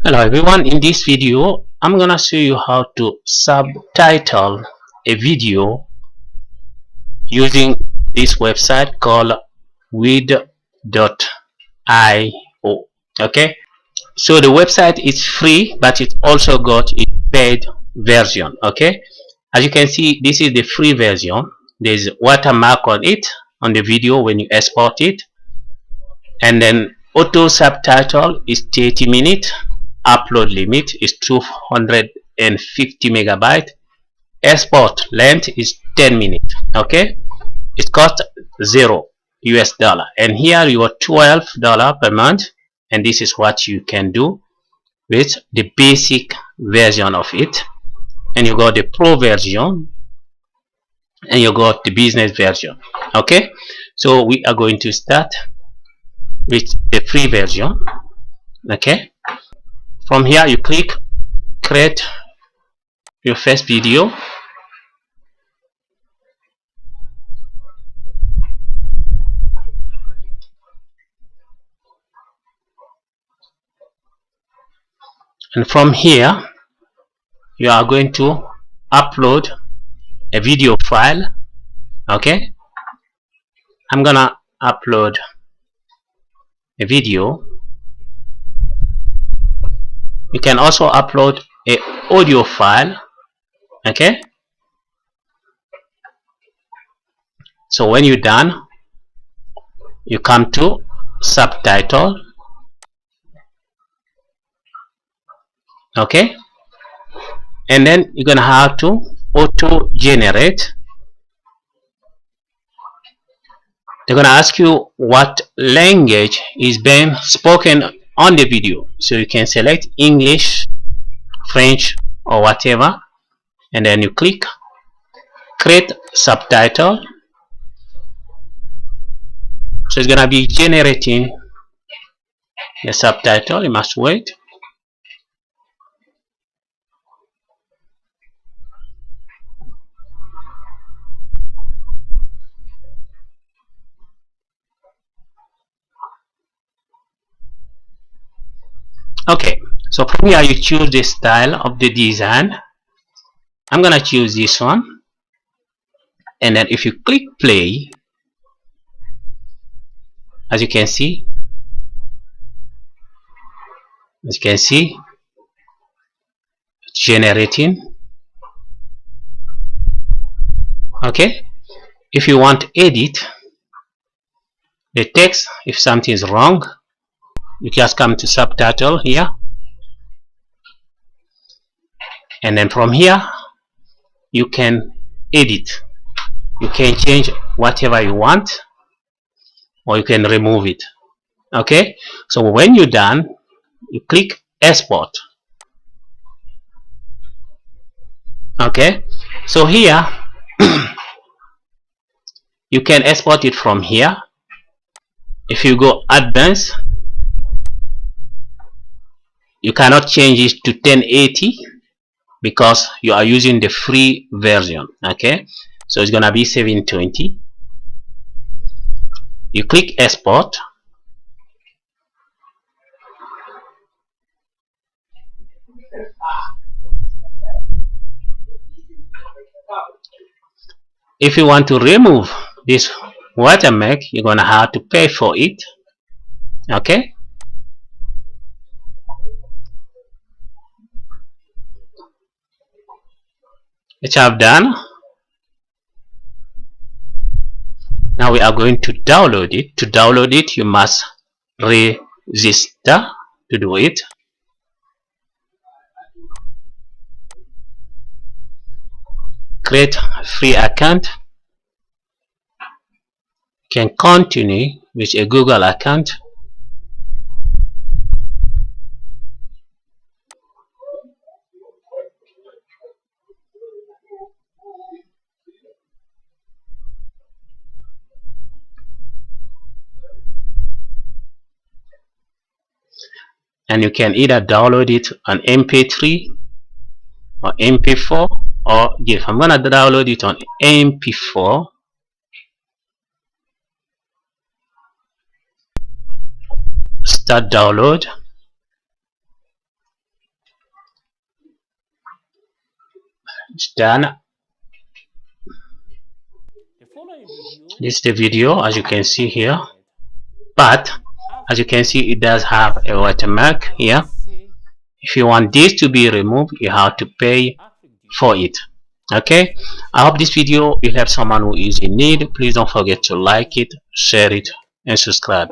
Hello everyone, in this video I'm gonna show you how to subtitle a video using this website called with.io. Okay, so the website is free, but it also got a paid version. Okay, as you can see, this is the free version. There's watermark on it on the video when you export it, and then auto subtitle is 30 minutes, upload limit is 250 megabyte, export length is 10 minutes. Okay, it costs $0, and here you are $12 per month, and this is what you can do with the basic version of it. And you got the pro version and you got the business version. Okay, so we are going to start with the free version. Okay, from here you click create your first video, and from here you are going to upload a video file. Okay, I'm gonna upload a video. You can also upload a audio file. Okay, so when you're done, you come to subtitle. Okay, and then you're gonna have to auto generate. They're gonna ask you what language is being spoken on the video, so you can select English, French, or whatever, and then you click create subtitle. So it's gonna be generating the subtitle. You must wait. Okay, so from here you choose the style of the design. I'm gonna choose this one, and then if you click play, as you can see, generating. Okay, if you want to edit the text, if something is wrong, you just come to subtitle here, and then from here you can edit. You can change whatever you want, or you can remove it. Okay, so when you're done, you click export. Okay, so here you can export it from here. If you go advanced, you cannot change it to 1080 because you are using the free version. Okay, so it's gonna be 720. You click export. If you want to remove this watermark, you're gonna have to pay for it. Okay, which I've done. Now we are going to download it. To download it, you must register to do it. Create a free account. You can continue with a Google account. And you can either download it on MP3 or MP4 or GIF. I'm gonna download it on MP4. Start download. It's done. This is the video, as you can see here, but as you can see, it does have a watermark here. If you want this to be removed, you have to pay for it. Okay, I hope this video will help someone who is in need. Please don't forget to like it, share it, and subscribe.